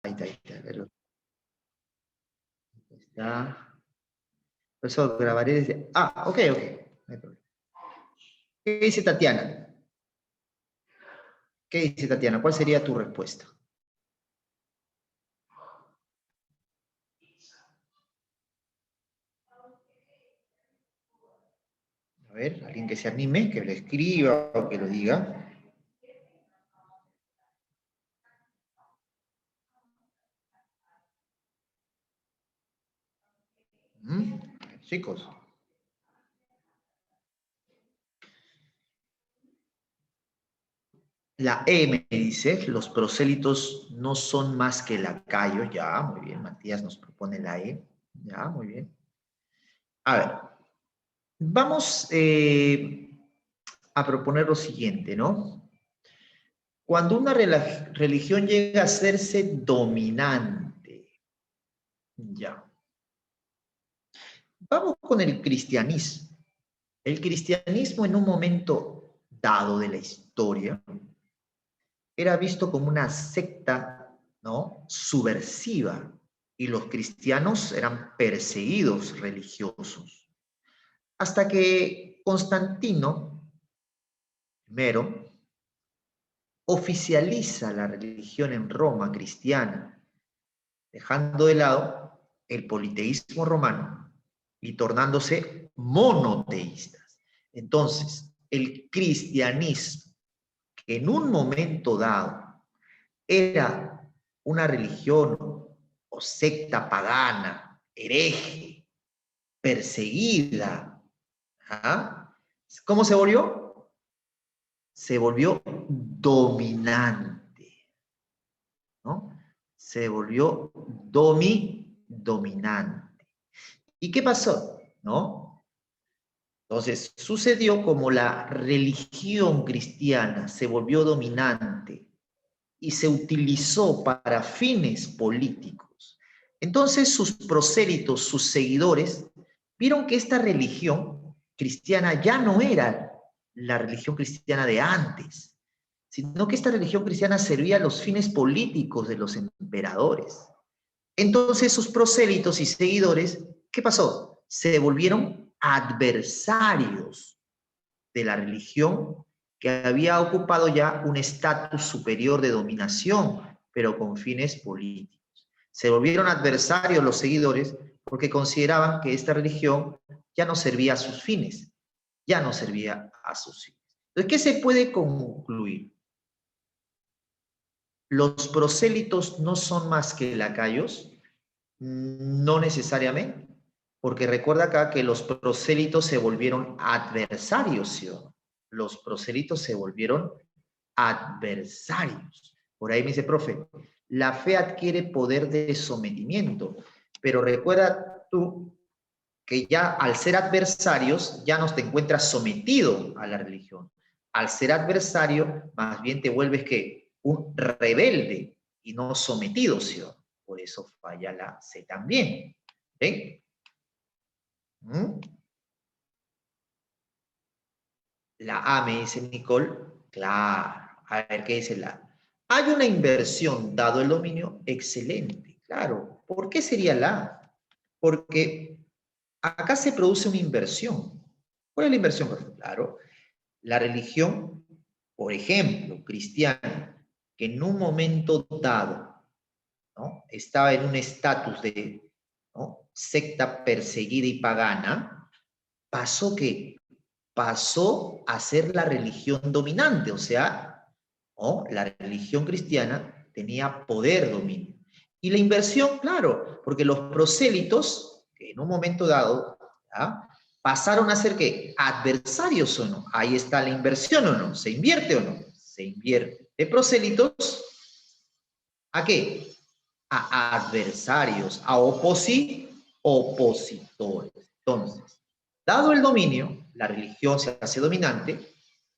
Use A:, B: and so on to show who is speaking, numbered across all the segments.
A: Ahí está, ahí está. A ver, ahí está. Por eso grabaré desde... Ah, ok, ok. No hay problema. ¿Qué dice Tatiana? ¿Qué dice Tatiana? ¿Cuál sería tu respuesta? A ver, alguien que se anime, que lo escriba o que lo diga. Chicos. La E me dice, los prosélitos no son más que lacayos. Ya, muy bien, Matías nos propone la E. Ya, muy bien. A ver, vamos a proponer lo siguiente, ¿no? Cuando una religión llega a hacerse dominante, ya. Vamos con el cristianismo. El cristianismo en un momento dado de la historia era visto como una secta, ¿no? Subversiva, y los cristianos eran perseguidos religiosos. Hasta que Constantino I oficializa la religión en Roma cristiana, dejando de lado el politeísmo romano y tornándose monoteístas. Entonces, el cristianismo, que en un momento dado era una religión o secta pagana, hereje, perseguida, ¿ah? ¿Cómo se volvió? Se volvió dominante, ¿no? Se volvió dominante. ¿Y qué pasó? ¿No? Entonces, sucedió como la religión cristiana se volvió dominante y se utilizó para fines políticos. Entonces, sus prosélitos, sus seguidores, vieron que esta religión cristiana ya no era la religión cristiana de antes, sino que esta religión cristiana servía a los fines políticos de los emperadores. Entonces sus prosélitos y seguidores, ¿qué pasó? Se volvieron adversarios de la religión que había ocupado ya un estatus superior de dominación, pero con fines políticos. Se volvieron adversarios los seguidores porque consideraban que esta religión ya no servía a sus fines, ya no servía a sus fines. Entonces, ¿qué se puede concluir? ¿Los prosélitos no son más que lacayos? No necesariamente, porque recuerda acá que los prosélitos se volvieron adversarios, ¿sí? Los prosélitos se volvieron adversarios. Por ahí me dice, profe, la fe adquiere poder de sometimiento, pero recuerda tú que ya al ser adversarios ya no te encuentras sometido a la religión. Al ser adversario, más bien te vuelves que un rebelde y no sometido, ¿sí? Por eso falla la C también. ¿Ven? ¿Mm? La A me dice Nicole. Claro. A ver, ¿qué dice la A? Hay una inversión dado el dominio excelente. Claro. ¿Por qué sería la A? Porque acá se produce una inversión. ¿Cuál es la inversión? Claro. La religión, por ejemplo, cristiana, que en un momento dado, ¿no?, estaba en un estatus de, ¿no?, secta perseguida y pagana, pasó que pasó a ser la religión dominante, o sea, ¿no?, la religión cristiana tenía poder dominio. Y la inversión, claro, porque los prosélitos, que en un momento dado, ¿ya?, pasaron a ser ¿qué? Adversarios o no. Ahí está la inversión o no. ¿Se invierte o no? Se invierte. De prosélitos, ¿a qué? A adversarios, a opositores. Entonces, dado el dominio, la religión se hace dominante,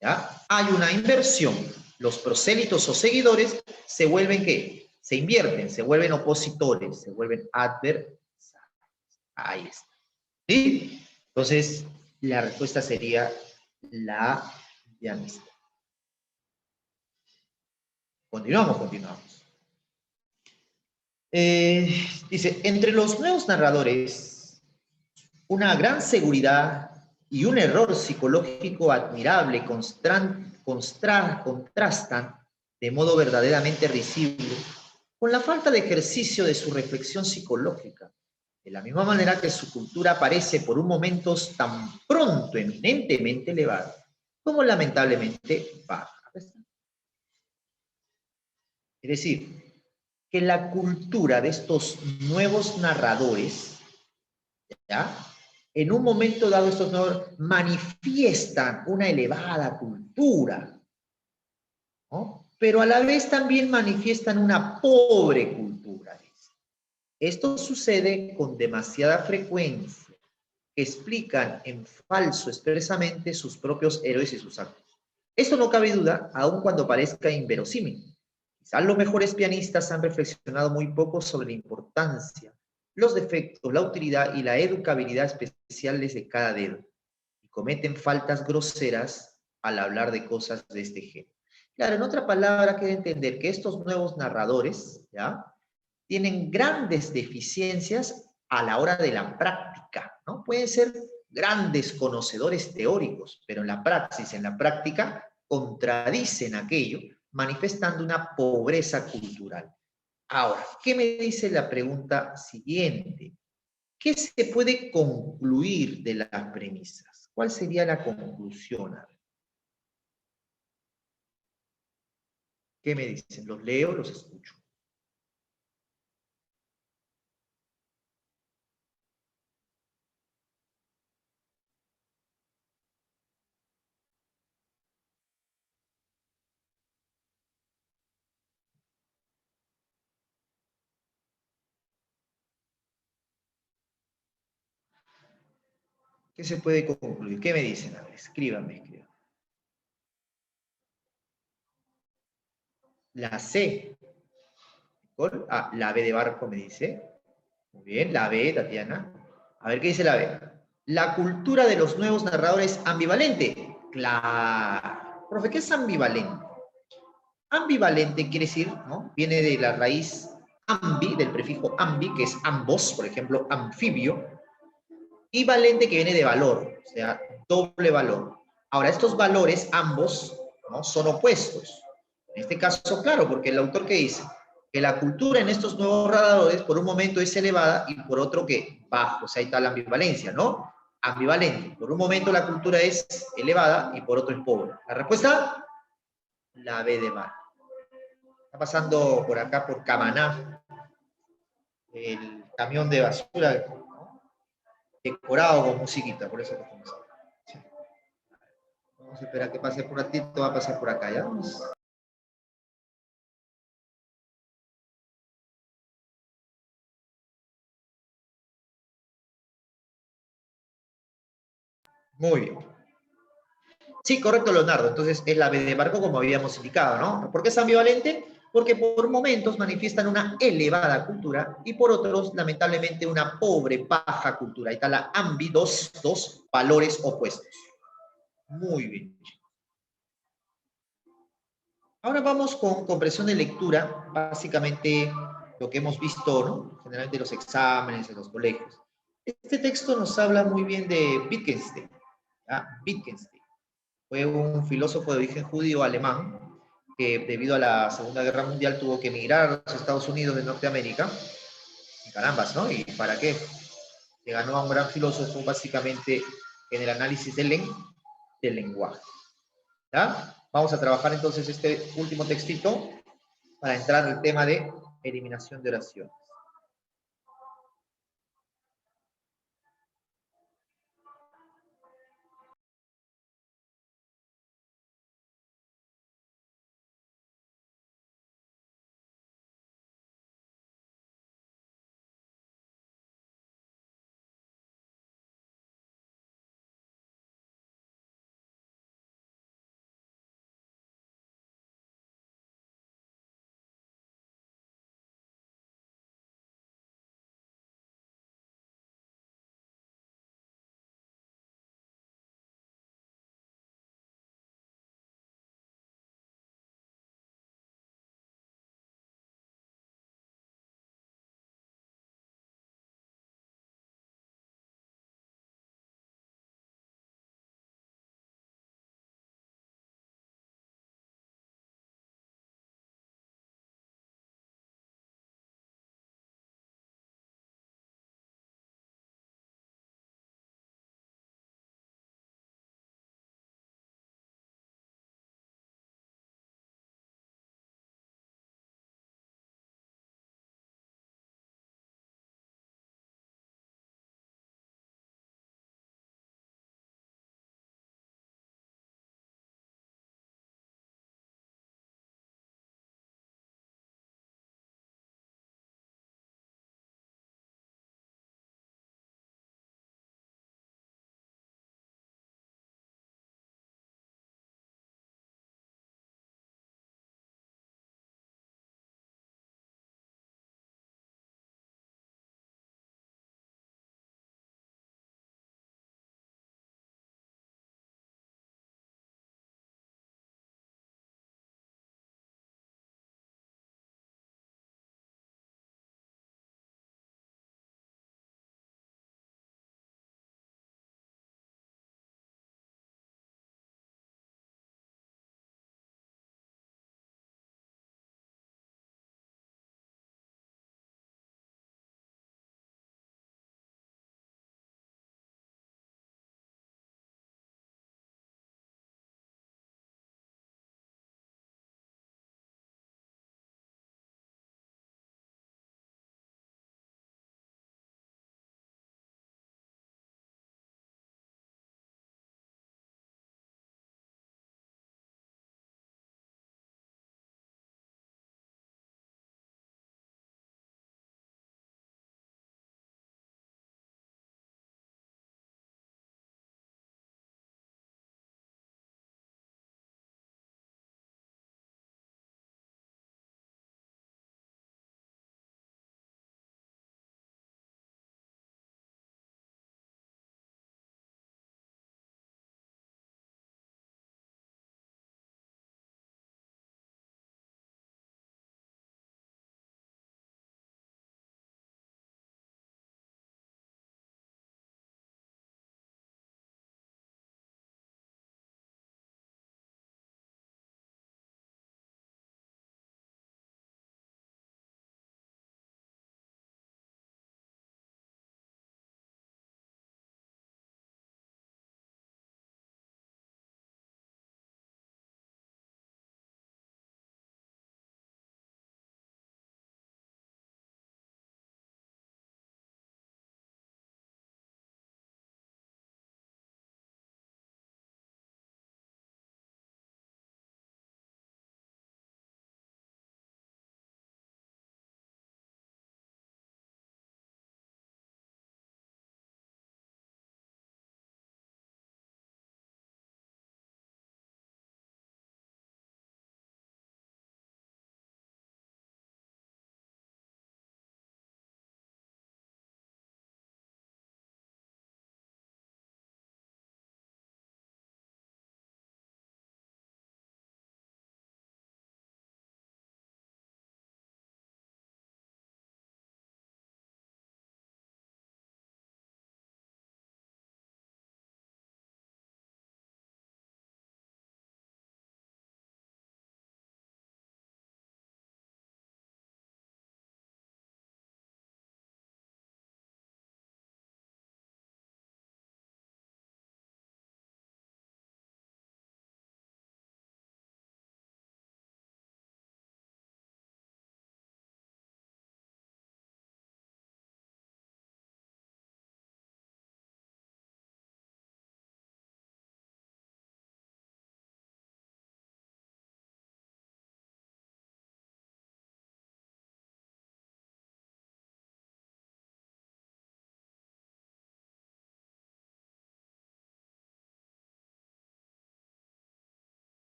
A: ¿ya?, hay una inversión. Los prosélitos o seguidores se vuelven ¿qué? Se invierten, se vuelven opositores, se vuelven adversarios. Ahí está. ¿Sí? Entonces, la respuesta sería la de amistad. Continuamos. Dice, entre los nuevos narradores, una gran seguridad y un error psicológico admirable contrastan de modo verdaderamente risible con la falta de ejercicio de su reflexión psicológica, de la misma manera que su cultura parece por un momento tan pronto eminentemente elevada como lamentablemente baja. Es decir, que la cultura de estos nuevos narradores, ¿ya? En un momento dado estos nuevos manifiestan una elevada cultura, ¿no? Pero a la vez también manifiestan una pobre cultura. Esto sucede con demasiada frecuencia, que explican en falso expresamente sus propios héroes y sus actos. Esto no cabe duda, aun cuando parezca inverosímil. Quizás los mejores pianistas han reflexionado muy poco sobre la importancia, los defectos, la utilidad y la educabilidad especiales de cada dedo, y cometen faltas groseras al hablar de cosas de este género. Claro, en otra palabra, quiere entender que estos nuevos narradores, ¿ya?, tienen grandes deficiencias a la hora de la práctica, ¿no? Pueden ser grandes conocedores teóricos, pero en la praxis, en la práctica, contradicen aquello, manifestando una pobreza cultural. Ahora, ¿qué me dice la pregunta siguiente? ¿Qué se puede concluir de las premisas? ¿Cuál sería la conclusión? A ver, ¿qué me dicen? ¿Los leo o los escucho? ¿Qué se puede concluir? ¿Qué me dicen? A ver, escríbanme, escríbanme. La C. Ah, la B de barco me dice. Muy bien, la B, Tatiana. A ver, ¿qué dice la B? La cultura de los nuevos narradores ambivalente. Claro. Profe, ¿qué es ambivalente? Ambivalente quiere decir, ¿no? Viene de la raíz ambi, del prefijo ambi, que es ambos, por ejemplo, anfibio, y valente que viene de valor, o sea, doble valor. Ahora, estos valores, ambos, ¿no?, son opuestos. En este caso, claro, porque el autor que dice que la cultura en estos nuevos narradores por un momento es elevada y por otro que bajo, o sea, ahí está la ambivalencia, ¿no? Ambivalente. Por un momento la cultura es elevada y por otro es pobre. La respuesta, la B de mar. Está pasando por acá, por Camaná, el camión de basura, ¿no?, decorado con musiquita, por eso que estamos hablando. Sí. Vamos a esperar que pase por aquí, todo va a pasar por acá, ¿ya? Vamos. Muy bien. Sí, correcto, Leonardo. Entonces es la B de barco como habíamos indicado, ¿no? ¿Por qué es ambivalente? Porque por momentos manifiestan una elevada cultura y por otros, lamentablemente, una pobre, baja cultura. Ahí está la ambi, dos valores opuestos. Muy bien. Ahora vamos con comprensión de lectura, básicamente lo que hemos visto, ¿no?, generalmente en los exámenes, en los colegios. Este texto nos habla muy bien de Wittgenstein. ¿Ya? Wittgenstein fue un filósofo de origen judío alemán que debido a la Segunda Guerra Mundial tuvo que emigrar a los Estados Unidos de Norteamérica. Y carambas, ¿no? ¿Y para qué? Le ganó a un gran filósofo básicamente en el análisis del lenguaje. ¿Ya? Vamos a trabajar entonces este último textito para entrar al tema de eliminación de oración.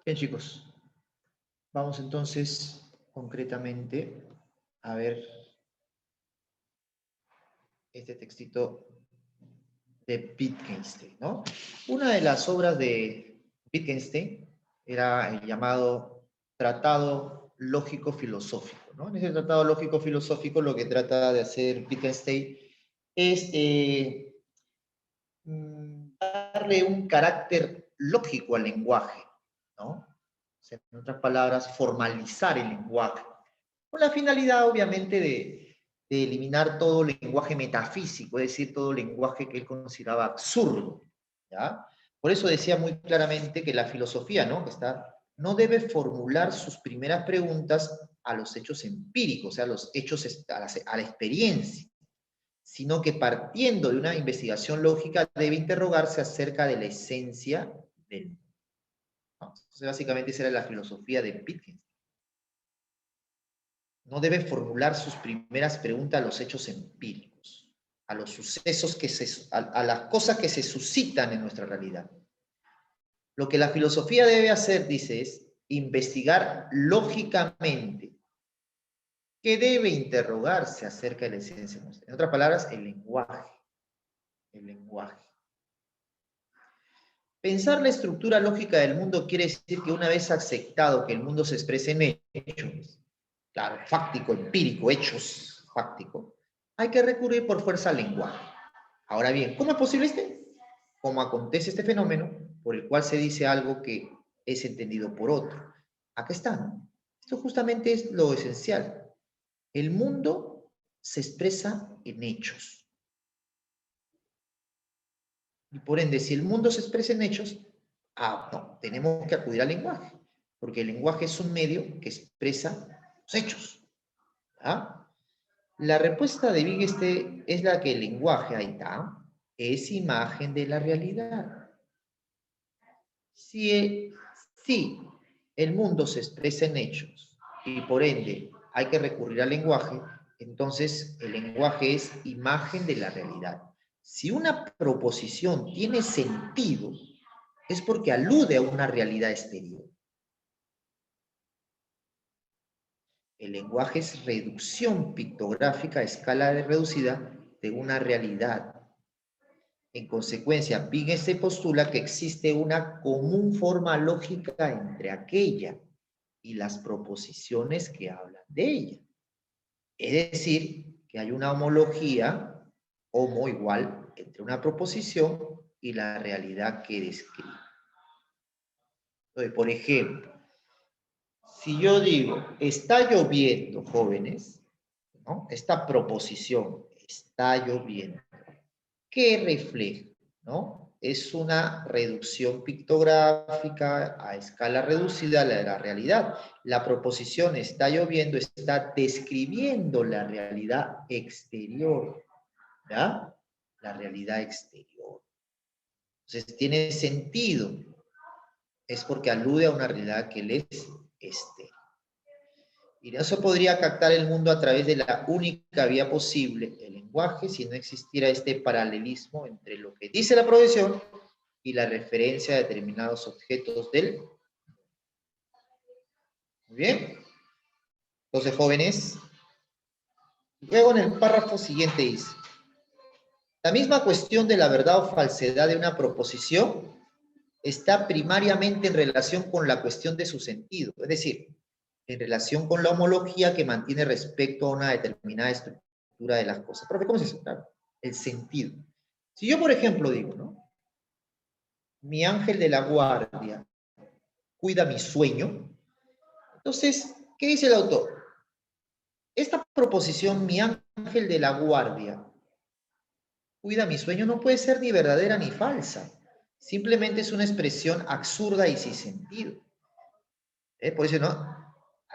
A: Bien, chicos. Vamos entonces concretamente a ver este textito de Wittgenstein, ¿no? Una de las obras de Wittgenstein era el llamado Tratado Lógico-Filosófico, ¿no? En ese Tratado Lógico-Filosófico lo que trata de hacer Wittgenstein es darle un carácter lógico al lenguaje, ¿no? O sea, en otras palabras, formalizar el lenguaje, con la finalidad, obviamente, de eliminar todo lenguaje metafísico, es decir, todo lenguaje que él consideraba absurdo, ¿ya? Por eso decía muy claramente que la filosofía, ¿no? No debe formular sus primeras preguntas a los hechos empíricos, a los hechos, a la experiencia, sino que partiendo de una investigación lógica debe interrogarse acerca de la esencia del mundo, ¿no? Entonces, básicamente esa era la filosofía de Wittgenstein. No debe formular sus primeras preguntas a los hechos empíricos, a los sucesos a las cosas que se suscitan en nuestra realidad. Lo que la filosofía debe hacer, dice, es investigar lógicamente, que debe interrogarse acerca de la esencia nuestra. En otras palabras, el lenguaje. El lenguaje. Pensar la estructura lógica del mundo quiere decir que una vez aceptado que el mundo se exprese en hechos, claro, fáctico, empírico, hechos, fáctico, hay que recurrir por fuerza al lenguaje. Ahora bien, ¿cómo es posible ¿Cómo acontece este fenómeno por el cual se dice algo que es entendido por otro? Acá está, ¿no? Esto justamente es lo esencial. El mundo se expresa en hechos. Y por ende, si el mundo se expresa en hechos, no, tenemos que acudir al lenguaje, porque el lenguaje es un medio que expresa los hechos. ¿Ah? La respuesta de Wittgenstein es la que el lenguaje, ahí está, es imagen de la realidad. Si el mundo se expresa en hechos y por ende hay que recurrir al lenguaje, entonces el lenguaje es imagen de la realidad. Si una proposición tiene sentido, es porque alude a una realidad exterior. El lenguaje es reducción pictográfica a escala reducida de una realidad. En consecuencia, Wittgenstein postula que existe una común forma lógica entre aquella y las proposiciones que hablan de ella. Es decir, que hay una homología, homo igual, entre una proposición y la realidad que describe. Entonces, por ejemplo, si yo digo, está lloviendo, jóvenes, ¿no? Esta proposición, está lloviendo, ¿qué refleja? ¿No? Es una reducción pictográfica a escala reducida de la realidad. La proposición está lloviendo está describiendo la realidad exterior, ¿ya? La realidad exterior. Entonces, tiene sentido. Es porque alude a una realidad que le es exterior. Y no se podría captar el mundo a través de la única vía posible, el lenguaje, si no existiera este paralelismo entre lo que dice la proposición y la referencia a determinados objetos del. Muy bien. Entonces, jóvenes, luego en el párrafo siguiente dice, la misma cuestión de la verdad o falsedad de una proposición está primariamente en relación con la cuestión de su sentido, es decir, en relación con la homología que mantiene respecto a una determinada estructura de las cosas. Profe, ¿cómo es eso? Claro, el sentido. Si yo, por ejemplo, digo, ¿no? Mi ángel de la guardia cuida mi sueño, entonces, ¿qué dice el autor? Esta proposición, mi ángel de la guardia cuida mi sueño, no puede ser ni verdadera ni falsa. Simplemente es una expresión absurda y sin sentido. Por eso, ¿no?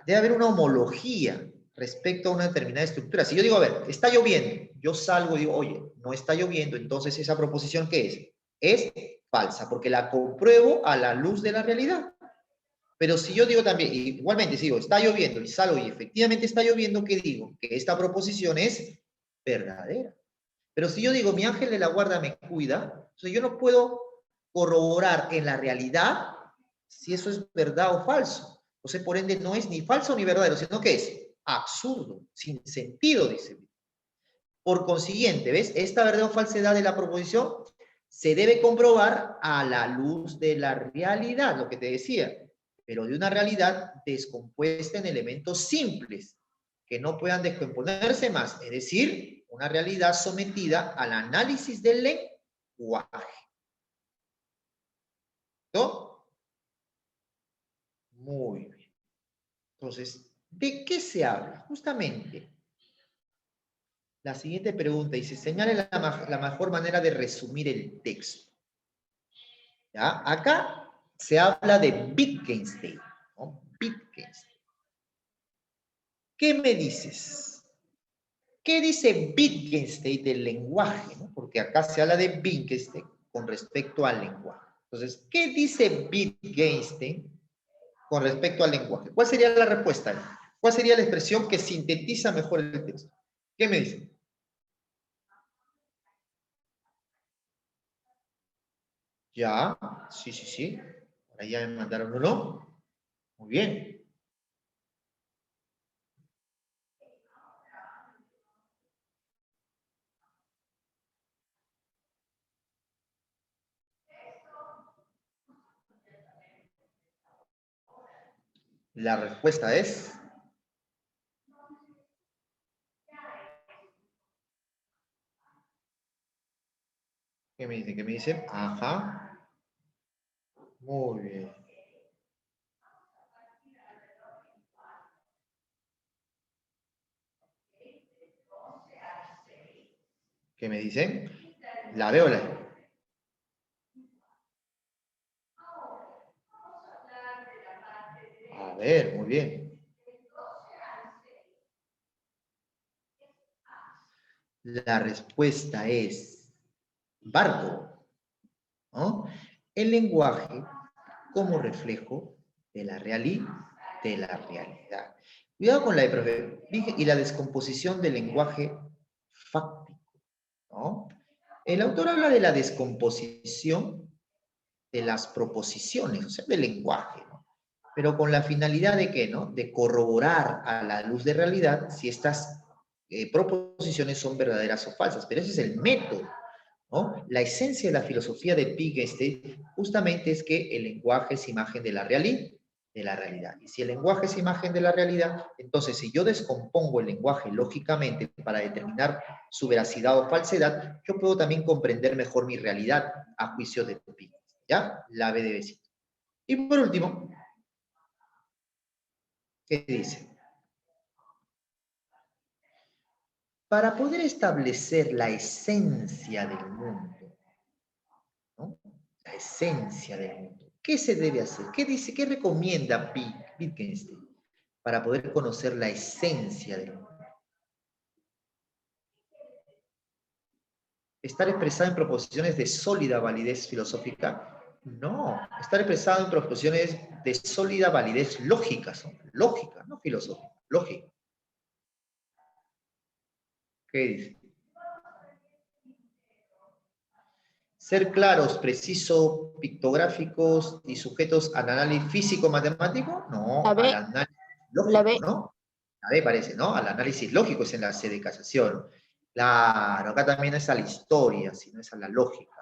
A: Debe haber una homología respecto a una determinada estructura. Si yo digo, a ver, está lloviendo, yo salgo y digo, oye, no está lloviendo, entonces esa proposición, ¿qué es? Es falsa, porque la compruebo a la luz de la realidad. Pero si yo digo también, igualmente, si digo, está lloviendo y salgo y efectivamente está lloviendo, ¿qué digo? Que esta proposición es verdadera. Pero si yo digo, mi ángel de la guarda me cuida, entonces yo no puedo corroborar en la realidad si eso es verdad o falso. Entonces, por ende, no es ni falso ni verdadero, sino que es absurdo, sin sentido, dice. Por consiguiente, ¿ves? Esta verdad o falsedad de la proposición se debe comprobar a la luz de la realidad, lo que te decía, pero de una realidad descompuesta en elementos simples que no puedan descomponerse más, es decir, una realidad sometida al análisis del lenguaje. ¿No? Muy bien. Entonces, ¿de qué se habla? Justamente, la siguiente pregunta dice, señale la mejor manera de resumir el texto. ¿Ya? Acá se habla de Wittgenstein, ¿no? Wittgenstein. ¿Qué me dices? ¿Qué dice Wittgenstein del lenguaje? ¿No? Porque acá se habla de Wittgenstein con respecto al lenguaje. Entonces, ¿qué dice Wittgenstein con respecto al lenguaje? ¿Cuál sería la respuesta? ¿Cuál sería la expresión que sintetiza mejor el texto? ¿Qué me dice? Ya, sí, sí, sí. Por ahí ya me mandaron uno. Muy bien. La respuesta es... ¿Qué me dice? ¿Qué me dice? Ajá. Muy bien. ¿Qué me dicen? La veo, la... A ver, muy bien. La respuesta es barco, ¿no? El lenguaje como reflejo de la realidad. Cuidado con la y la descomposición del lenguaje fáctico, ¿no? El autor habla de la descomposición de las proposiciones, o sea, del lenguaje, ¿no? Pero con la finalidad de qué, ¿no? De corroborar a la luz de realidad si estas proposiciones son verdaderas o falsas. Pero ese es el método, ¿no? La esencia de la filosofía de Wittgenstein justamente es que el lenguaje es imagen de la realidad. Y si el lenguaje es imagen de la realidad, entonces si yo descompongo el lenguaje lógicamente para determinar su veracidad o falsedad, yo puedo también comprender mejor mi realidad a juicio de Wittgenstein. ¿Ya? La B de besito. Y por último, ¿qué dice? Para poder establecer la esencia del mundo, ¿no? La esencia del mundo. ¿Qué se debe hacer? ¿Qué dice? ¿Qué recomienda Wittgenstein para poder conocer la esencia del mundo? ¿Estar expresado en proposiciones de sólida validez filosófica? No, estar expresado en proposiciones de sólida validez lógica, lógica, no filosófica, lógica. ¿Qué dice? Ser claros, precisos, pictográficos y sujetos al análisis físico-matemático, no,
B: La
A: al
B: B,
A: análisis
B: la
A: lógico,
B: B.
A: ¿no? A ver, parece, ¿no? Al análisis lógico es en la sede de casación. Claro, acá también es a la historia, sino es a la lógica.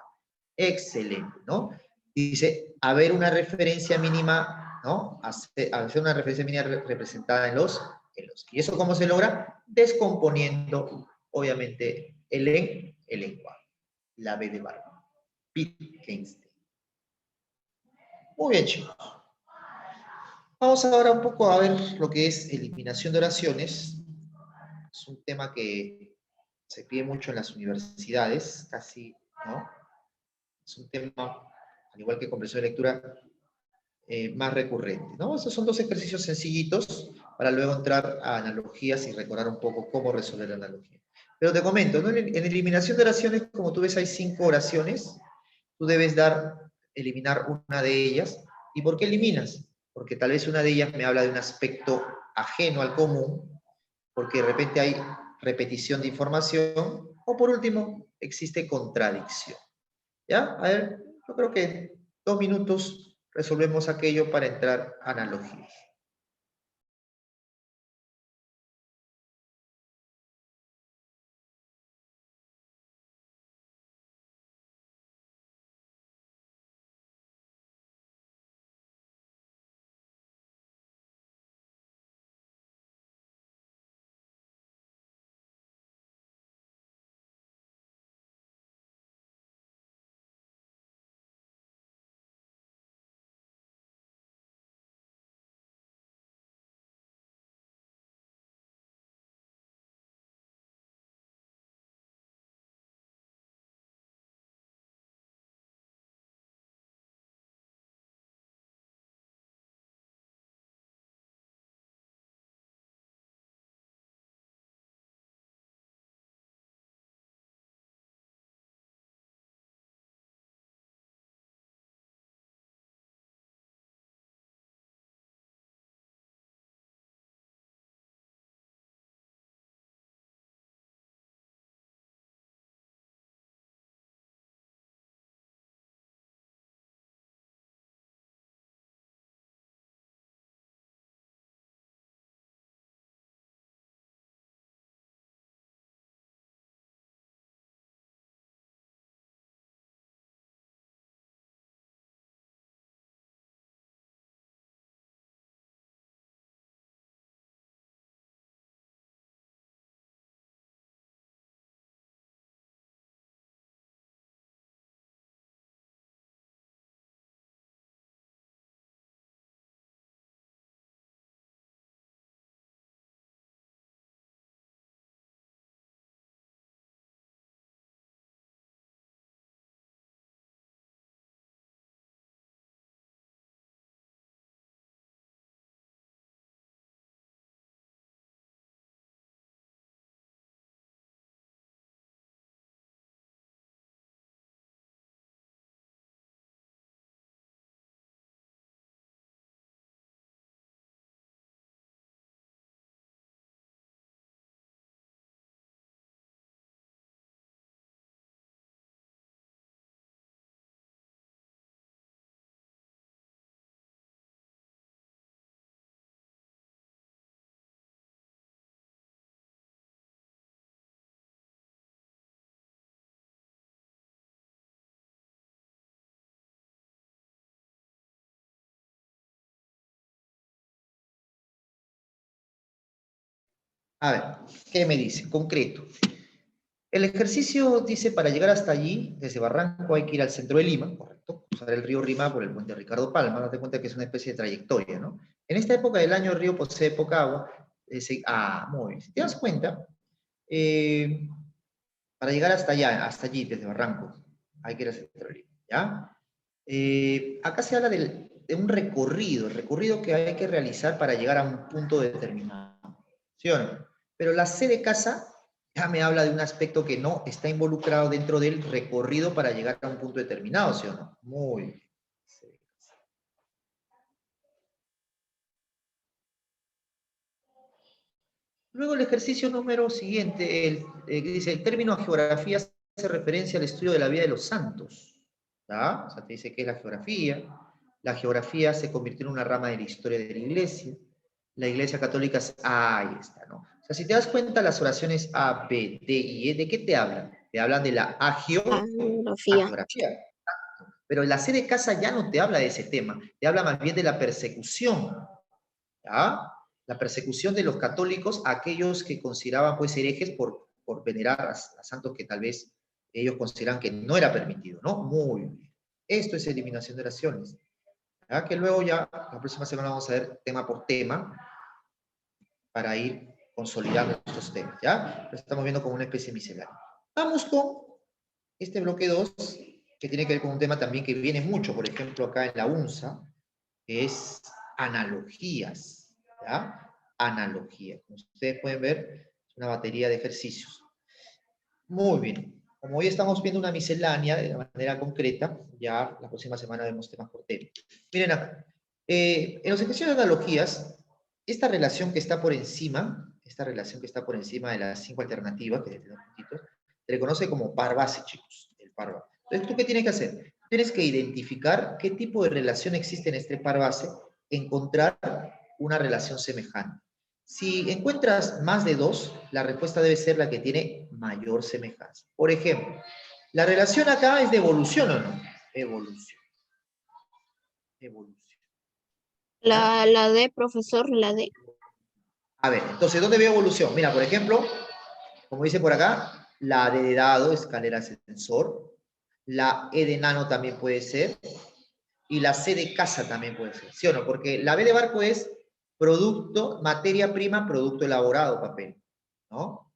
A: Excelente, ¿no? Dice, haber una referencia mínima, ¿no? Hacer una referencia mínima representada en los. ¿Y eso cómo se logra? Descomponiendo, obviamente, el lenguaje. La B de barba. Wittgenstein. Muy bien, chicos. Vamos ahora un poco a ver lo que es eliminación de oraciones. Es un tema que se pide mucho en las universidades, casi, ¿no? Es un tema, al igual que comprensión de lectura, más recurrente, ¿no? Estos son dos ejercicios sencillitos para luego entrar a analogías y recordar un poco cómo resolver la analogía. Pero te comento, ¿no? En eliminación de oraciones, como tú ves, hay 5 oraciones. Tú debes eliminar una de ellas. ¿Y por qué eliminas? Porque tal vez una de ellas me habla de un aspecto ajeno al común, porque de repente hay repetición de información, o por último, existe contradicción. ¿Ya? A ver, yo creo que 2 minutos resolvemos aquello para entrar a analogías. A ver, ¿qué me dice? Concreto. El ejercicio dice, para llegar hasta allí, desde Barranco hay que ir al centro de Lima, correcto, cruzar el río Rima por el puente Ricardo Palma, date cuenta que es una especie de trayectoria, ¿no? En esta época del año el río posee poca agua. Muy bien. Si te das cuenta, eh, para llegar hasta allá, hasta allí, desde Barranco, hay que ir al centro de Lima, ¿ya? Acá se habla de un recorrido, el recorrido que hay que realizar para llegar a un punto determinado, ¿sí o no? Pero la C de casa ya me habla de un aspecto que no está involucrado dentro del recorrido para llegar a un punto determinado, ¿sí o no? Muy bien. Luego el ejercicio número siguiente, que dice, el término geografía hace referencia al estudio de la vida de los santos. ¿Ya? O sea, te dice qué es la geografía. La geografía se convirtió en una rama de la historia de la iglesia. La iglesia católica, ahí está, ¿no? O sea, si te das cuenta, las oraciones A, B, D y E, ¿de qué te hablan? Te hablan de la
B: Geografía.
A: agiografía. Pero la C de casa ya no te habla de ese tema, te habla más bien de la persecución. ¿Ya? La persecución de los católicos a aquellos que consideraban pues herejes por venerar a santos que tal vez ellos consideran que no era permitido, ¿no? Muy bien. Esto es eliminación de oraciones. ¿Ya? Que luego ya, la próxima semana vamos a ver tema por tema para ir consolidando estos temas, ¿ya? Lo estamos viendo como una especie de miscelánea. Vamos con este bloque 2, que tiene que ver con un tema también que viene mucho, por ejemplo, acá en la UNSA, que es analogías, ¿ya? Analogía. Como ustedes pueden ver, es una batería de ejercicios. Muy bien. Como hoy estamos viendo una miscelánea de manera concreta, ya la próxima semana vemos temas por tema. Miren acá. En los ejercicios de analogías, esta relación que está por encima, de las 5 alternativas, que tiene puntitos, se le conoce como par base, chicos. El par base. Entonces, ¿tú qué tienes que hacer? tienes que identificar qué tipo de relación existe en este par base, encontrar una relación semejante. Si encuentras más de 2, la respuesta debe ser la que tiene mayor semejanza. Por ejemplo, la relación acá es de evolución, ¿o no? Evolución. Evolución. ¿Ya?
B: La D, profesor, la D.
A: A ver, entonces, ¿dónde veo evolución? Mira, por ejemplo, como dice por acá, la D de dado, escalera ascensor. La E de nano también puede ser. Y la C de casa también puede ser, ¿sí o no? Porque la B de barco es producto, materia prima, producto elaborado, papel, ¿no?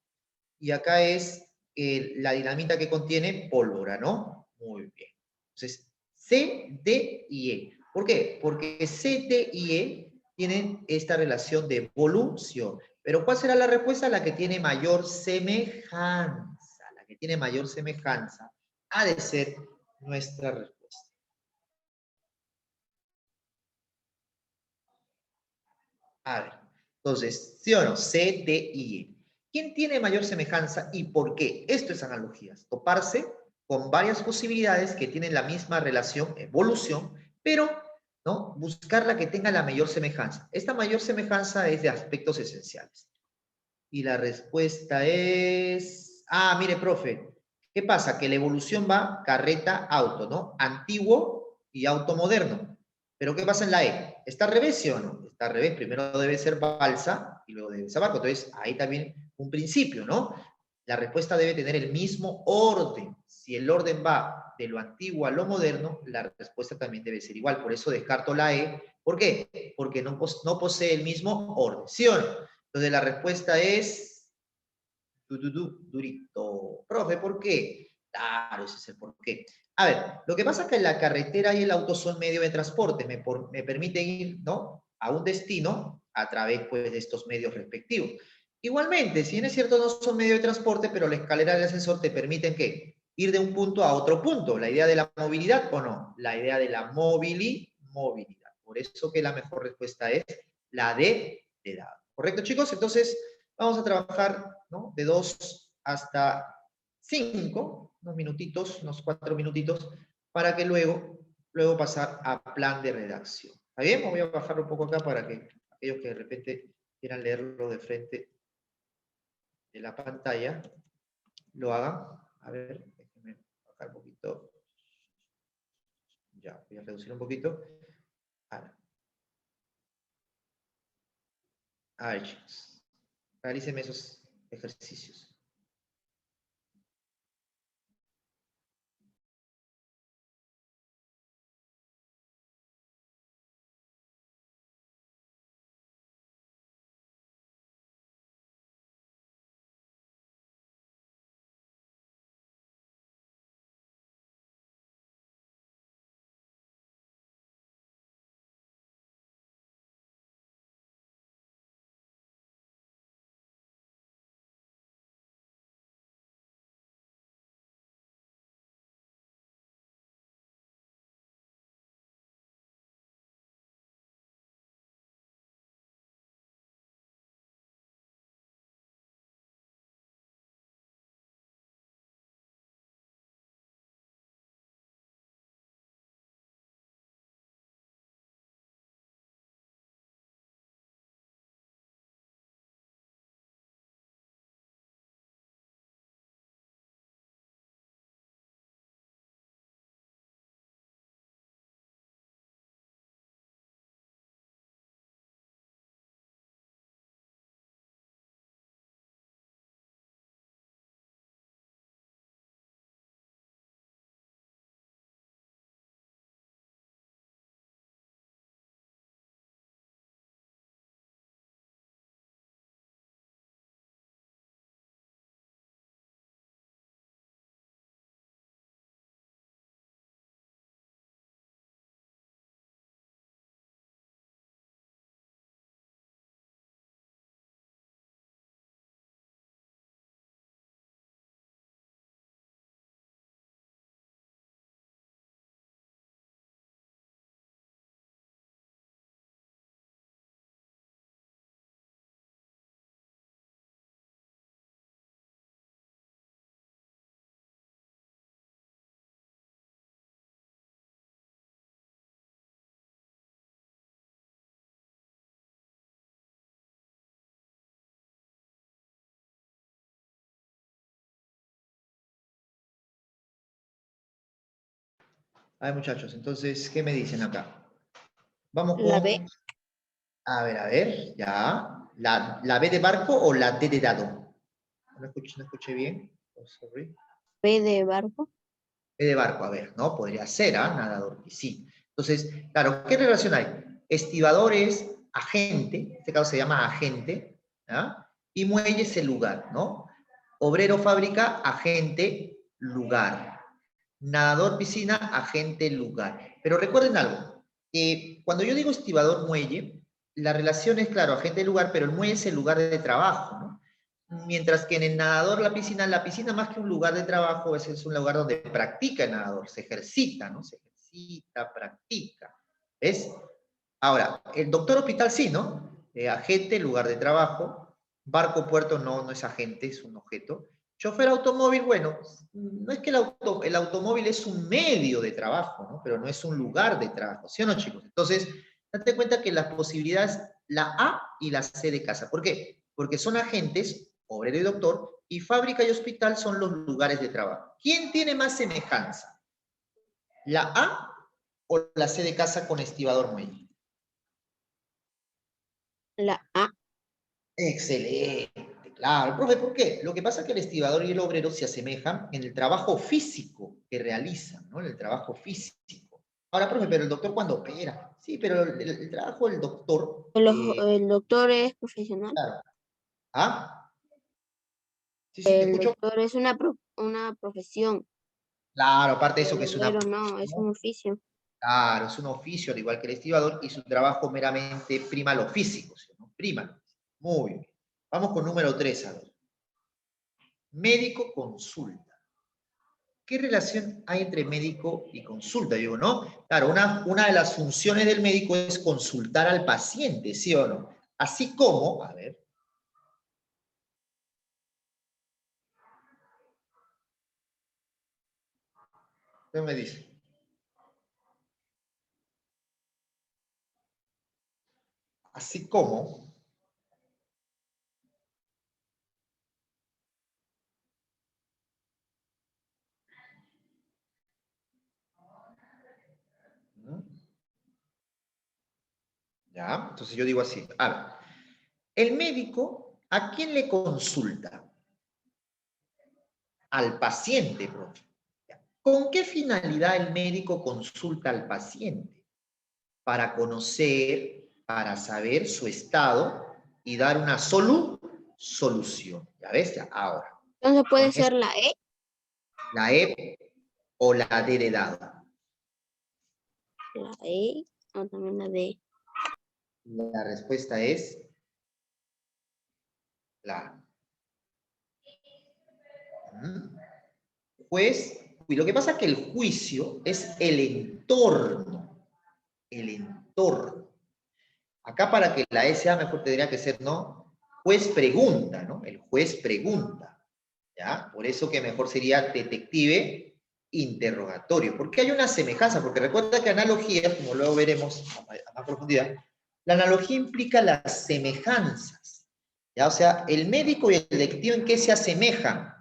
A: Y acá es la dinamita que contiene pólvora, ¿no? Muy bien. Entonces, C, D y E. ¿Por qué? Porque C, D y E tienen esta relación de evolución. Pero ¿cuál será la respuesta? La que tiene mayor semejanza. La que tiene mayor semejanza ha de ser nuestra respuesta. A ver, entonces, ¿sí o no? C, D y E. ¿Quién tiene mayor semejanza y por qué? Esto es analogías. Toparse con varias posibilidades que tienen la misma relación, evolución, pero ¿no? Buscar la que tenga la mayor semejanza. Esta mayor semejanza es de aspectos esenciales. Y la respuesta es... Ah, mire, profe, ¿qué pasa? Que la evolución va carreta, auto, ¿no? Antiguo y auto moderno. Pero ¿qué pasa en la E? ¿Está al revés, sí o no? Está al revés. Primero debe ser balsa y luego debe ser barco. Entonces, ahí también un principio, ¿no? La respuesta debe tener el mismo orden. Si el orden va de lo antiguo a lo moderno, la respuesta también debe ser igual. Por eso descarto la E. ¿Por qué? Porque no posee el mismo orden, ¿sí o no? Entonces la respuesta es durito. Profe, ¿por qué? Claro, ese es el por qué. A ver, lo que pasa es que la carretera y el auto son medio de transporte, me permiten ir, ¿no? A un destino a través, pues, de estos medios respectivos. Igualmente, si bien es cierto, no son medio de transporte, pero la escalera y el ascensor te permiten, ¿qué? Ir de un punto a otro punto. La idea de la movilidad, ¿o no? La idea de la movilidad. Por eso que la mejor respuesta es la de dado. ¿Correcto, chicos? Entonces, vamos a trabajar, ¿no? De 2 hasta 5, unos minutitos, unos 4 minutitos, para que luego pasar a plan de redacción. ¿Está bien? Me voy a bajar un poco acá para que aquellos que de repente quieran leerlo de frente de la pantalla, lo hagan. A ver, déjenme bajar un poquito. Ya, voy a reducir un poquito. Ahora, a ver, chicos, realícenme esos ejercicios. A ver, muchachos, entonces, ¿qué me dicen acá? Vamos
B: La B.
A: con, a ver, ya. ¿La B de barco o la D de dado? No escuché bien. Oh, sorry.
B: B de barco.
A: B de barco, a ver, ¿no? Podría ser, ¿ah? Nadador, y sí. Entonces, claro, ¿qué relación hay? Estibador es agente, en este caso se llama agente, ¿ah? Y muelle es el lugar, ¿no? Obrero, fábrica, agente, lugar. Nadador, piscina, agente, lugar. Pero recuerden algo, cuando yo digo estibador, muelle, la relación es, claro, agente, lugar, pero el muelle es el lugar de trabajo, ¿no? Mientras que en el nadador, la piscina más que un lugar de trabajo es un lugar donde practica el nadador, se ejercita, ¿no? Se ejercita, practica. ¿Ves? Ahora, el doctor hospital sí, ¿no? Agente, lugar de trabajo. Barco, puerto, no, no es agente, es un objeto. Chofer automóvil, bueno, no es que el automóvil es un medio de trabajo, ¿no? Pero no es un lugar de trabajo, ¿sí o no, chicos? Entonces, date cuenta que las posibilidades, la A y la C de casa. ¿Por qué? Porque son agentes, obrero y doctor, y fábrica y hospital son los lugares de trabajo. ¿Quién tiene más semejanza? ¿La A o la C de casa con estibador muelle?
B: La A.
A: Excelente, claro. Profe, ¿por qué? Lo que pasa es que el estibador y el obrero se asemejan en el trabajo físico que realizan, ¿no? En el trabajo físico. Ahora, profe, pero el doctor cuando opera. Sí, pero el trabajo del doctor,
B: El doctor es profesional.
A: claro. ¿Ah? Sí, sí, te
B: El
A: escucho.
B: doctor es una profesión.
A: Claro, aparte de eso
B: El
A: que es una...
B: obrero no, es un oficio.
A: Claro, es un oficio, al igual que el estibador, y su trabajo meramente prima lo físico, ¿sí? ¿No? Prima. Muy bien. Vamos con número 3, a ver. Médico consulta. ¿Qué relación hay entre médico y consulta? Digo, ¿no? Claro, una de las funciones del médico es consultar al paciente, ¿sí o no? Así como, a ver, ¿qué me dice? Así como, ¿no? ¿Ya? Entonces yo digo así, a ver, el médico, ¿a quién le consulta? Al paciente, profe. ¿Con qué finalidad el médico consulta al paciente? Para conocer, para saber su estado y dar una solución. ¿Ya ves? Ya, ahora,
B: Entonces
A: con
B: puede ser la E.
A: la E o la D de dado.
B: La E o también la D.
A: La respuesta es la juez. Y lo que pasa es que el juicio es el entorno. El entorno. Acá para que la E sea mejor tendría que ser, ¿no? Juez pregunta, ¿no? El juez pregunta. ¿Ya? Por eso que mejor sería detective interrogatorio. ¿Por qué hay una semejanza? Porque recuerda que analogías, como luego veremos a más profundidad, la analogía implica las semejanzas. ¿Ya? O sea, el médico y el detective, ¿en qué se asemejan?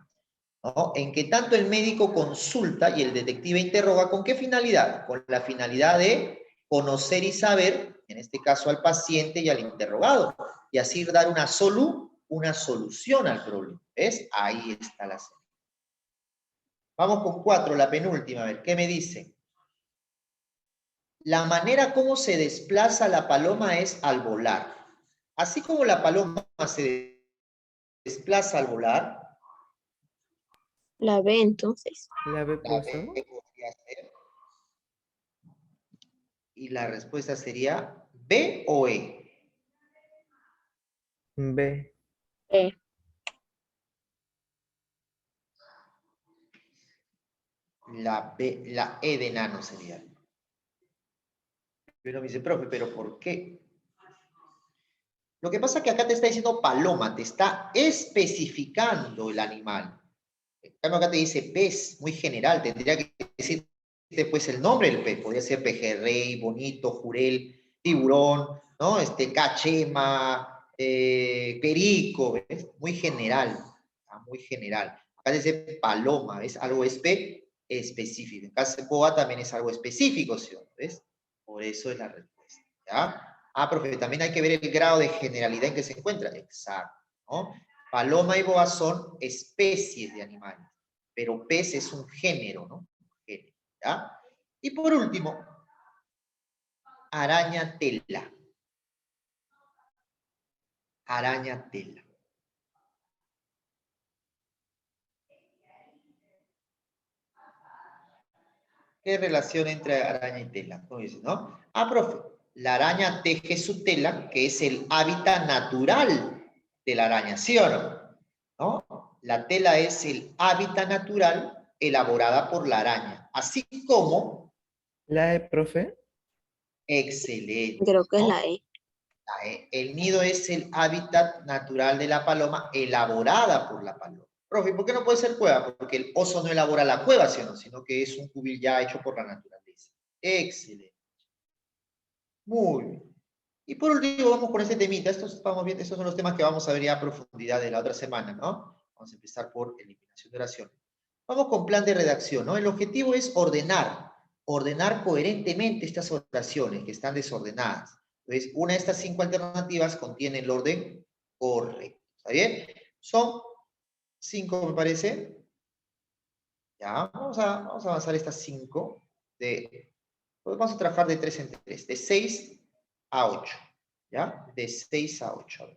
A: ¿No? En que tanto el médico consulta y el detective interroga, ¿con qué finalidad? Con la finalidad de conocer y saber, en este caso al paciente y al interrogado, y así dar una solución al problema. ¿Ves? Ahí está la serie. Vamos con 4, la penúltima, a ver, ¿qué me dice? La manera como se desplaza la paloma es al volar. Así como la paloma se desplaza al volar,
B: La B entonces.
C: La B,
A: la
C: profesor.
A: B podría ser, y la respuesta sería B o E.
C: B.
B: E.
A: La B, la E de nano sería. Pero me dice, profe, ¿pero por qué? Lo que pasa es que acá te está diciendo paloma, te está especificando el animal. En cambio acá te dice pez, muy general, tendría que decir después el nombre del pez. Podría ser pejerrey, bonito, jurel, tiburón, ¿no? Cachema, perico, ¿ves? Muy general, muy general. Acá dice paloma, ¿ves? Algo específico. En caso de boa también es algo específico, ¿sí? ¿Ves? Por eso es la respuesta, ¿ya? Ah, profe, también hay que ver el grado de generalidad en que se encuentra. Exacto, ¿no? Paloma y boa son especies de animales, pero pez es un género, ¿no? Género, ¿ya? Y por último, araña tela. Araña tela. ¿Qué relación entre araña y tela? ¿Cómo dice, no? Ah, profe, la araña teje su tela, que es el hábitat natural de la araña, ¿sí o no? ¿No? La tela es el hábitat natural elaborada por la araña, así como,
C: ¿La E, profe?
A: excelente,
B: Creo que es
A: ¿no?
B: la E.
A: El nido es el hábitat natural de la paloma elaborada por la paloma. Profe, ¿por qué no puede ser cueva? Porque el oso no elabora la cueva, sino que es un cubil ya hecho por la naturaleza. Excelente. Muy bien. Y por último, vamos con este temita. Estos son los temas que vamos a ver ya a profundidad de la otra semana, ¿no? Vamos a empezar por eliminación de oración. Vamos con plan de redacción, ¿no? El objetivo es ordenar coherentemente estas oraciones que están desordenadas. Entonces, una de estas 5 alternativas contiene el orden correcto. ¿Está bien? Son 5, me parece. Ya, vamos a avanzar estas 5. Pues vamos a trabajar de 3 en 3, de 6 a 8. ¿Ya? De 6 a 8.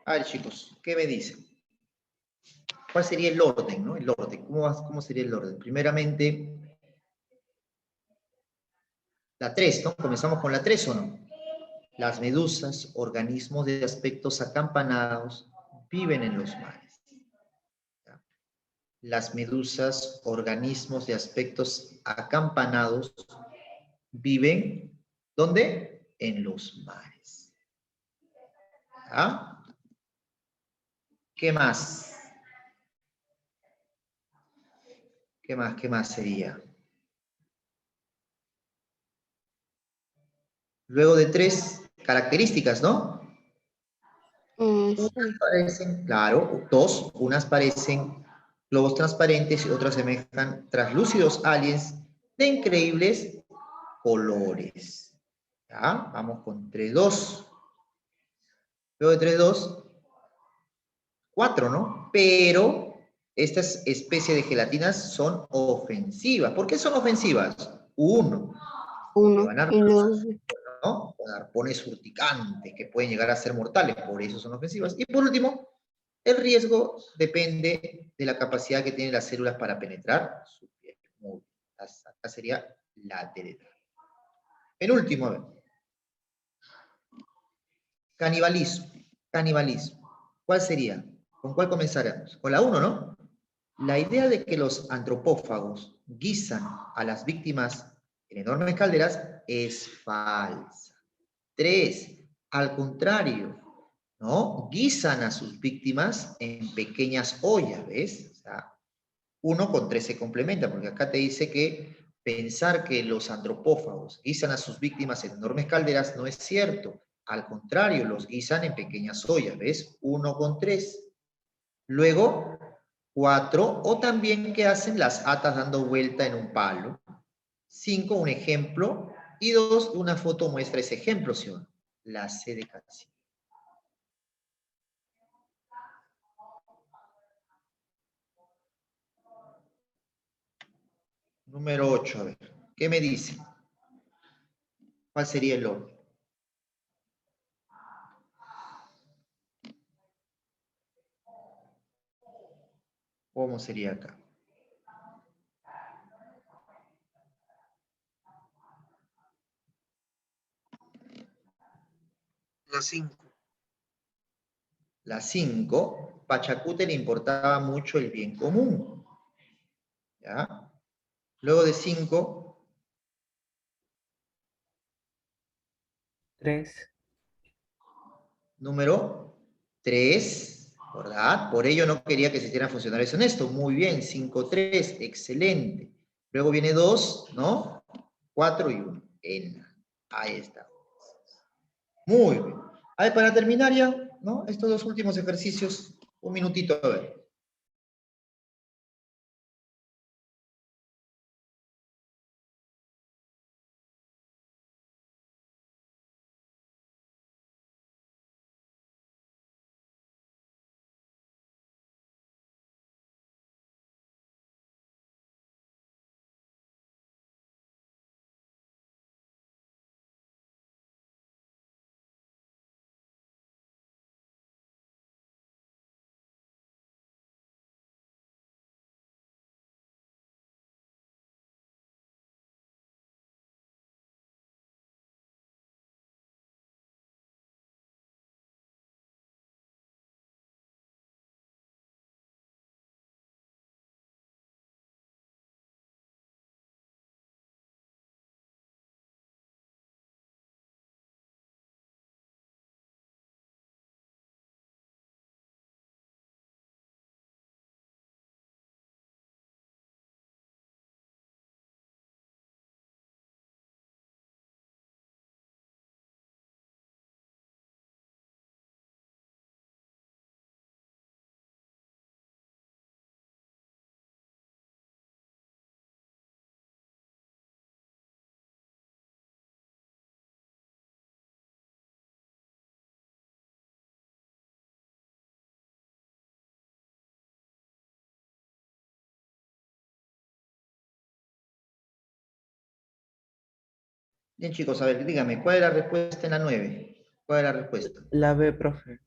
A: A ver, chicos, ¿qué me dicen? ¿Cuál sería el orden, no? El orden. ¿Cómo sería el orden? Primeramente, la 3, ¿no? ¿Comenzamos con la 3 o no? Las medusas, organismos de aspectos acampanados, viven en los mares. ¿Ya? las medusas, organismos de aspectos acampanados, viven, ¿dónde? En los mares. ¿Ah? ¿Qué más? ¿Qué más? ¿Qué más sería? Luego de 3 características, ¿no?
B: Sí.
A: Parecen, claro, 2, unas parecen globos transparentes y otras semejan translúcidos aliens de increíbles colores. ¿Ya? Vamos con 3-2. Luego de 3-2, 4, ¿no? Pero estas especies de gelatinas son ofensivas. ¿Por qué son ofensivas? 1, que
B: Uno.
A: van a,
B: Y luego,
A: ¿no? Con arpones urticantes que pueden llegar a ser mortales, por eso son ofensivas. Y por último, el riesgo depende de la capacidad que tienen las células para penetrar su piel. Acá sería la derecha. Penúltimo, a ver. Canibalismo. Canibalismo. ¿Cuál sería? ¿Con cuál comenzaremos? Con la 1, ¿no? La idea de que los antropófagos guisan a las víctimas en enormes calderas es falsa. 3, al contrario, ¿no? Guisan a sus víctimas en pequeñas ollas, ¿ves? O sea, 1 con 3 se complementa, porque acá te dice que pensar que los antropófagos guisan a sus víctimas en enormes calderas no es cierto. Al contrario, los guisan en pequeñas ollas, ¿ves? 1 con 3. Luego, 4, o también que hacen las atas dando vuelta en un palo. 5, un ejemplo. Y 2, una foto muestra ese ejemplo, ¿sí o no? La C de casi. Número 8, a ver. ¿Qué me dice? ¿Cuál sería el orden? ¿Cómo sería acá?
C: La 5.
A: La 5, Pachacute le importaba mucho el bien común. ¿Ya? Luego de 5,
C: 3.
A: número 3, ¿verdad? Por ello no quería que se hicieran funcionarios honestos. Muy bien, 5-3, excelente. Luego viene 2, ¿no? 4 y 1. Ahí está. Muy bien. A ver, para terminar ya, ¿no? Estos 2 últimos ejercicios, un minutito, a ver. Bien, chicos, a ver, dígame, ¿cuál es la respuesta en la 9? ¿Cuál es la respuesta?
C: La B, profe.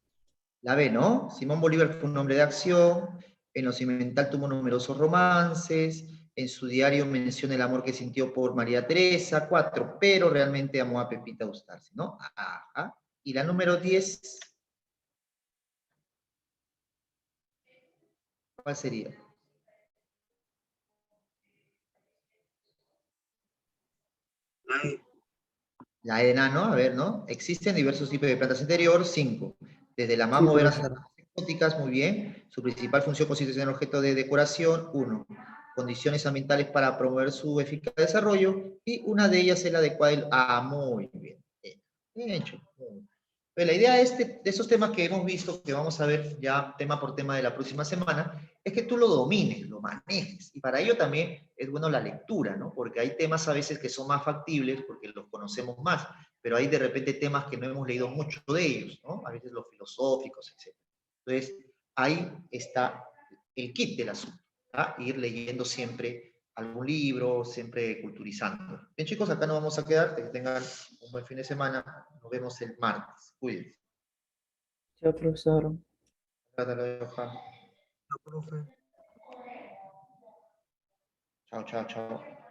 A: La B, ¿no? Simón Bolívar fue un hombre de acción, en lo sentimental tuvo numerosos romances, en su diario menciona el amor que sintió por María Teresa, 4, pero realmente amó a Pepita Ustarce, ¿no? Ajá. Y la número 10, ¿cuál sería?
C: La E.
A: La E de enano, a ver, ¿no? Existen diversos tipos de plantas interior, 5. Desde las más
C: Sí,
A: modernas hasta
C: profesor.
A: las más exóticas, muy bien. Su principal función consiste en objeto de decoración, 1. Condiciones ambientales para promover su eficaz desarrollo, y una de ellas es la adecuada. Muy bien. Bien hecho. Pues la idea de esos temas que hemos visto, que vamos a ver ya tema por tema de la próxima semana, es que tú lo domines, lo manejes. Y para ello también es bueno la lectura, ¿no? Porque hay temas a veces que son más factibles porque los conocemos más, pero hay de repente temas que no hemos leído mucho de ellos, ¿no? A veces los filosóficos, etc. Entonces, ahí está el kit del asunto, ¿ah? Ir leyendo siempre algún libro, siempre culturizando. Bien, chicos, acá nos vamos a quedar. Que tengan un buen fin de semana. Nos vemos el martes. Cuídense.
C: Chao, profesor.
A: Hasta luego, Johan.
C: No, profe.
A: Chao, chao, chao.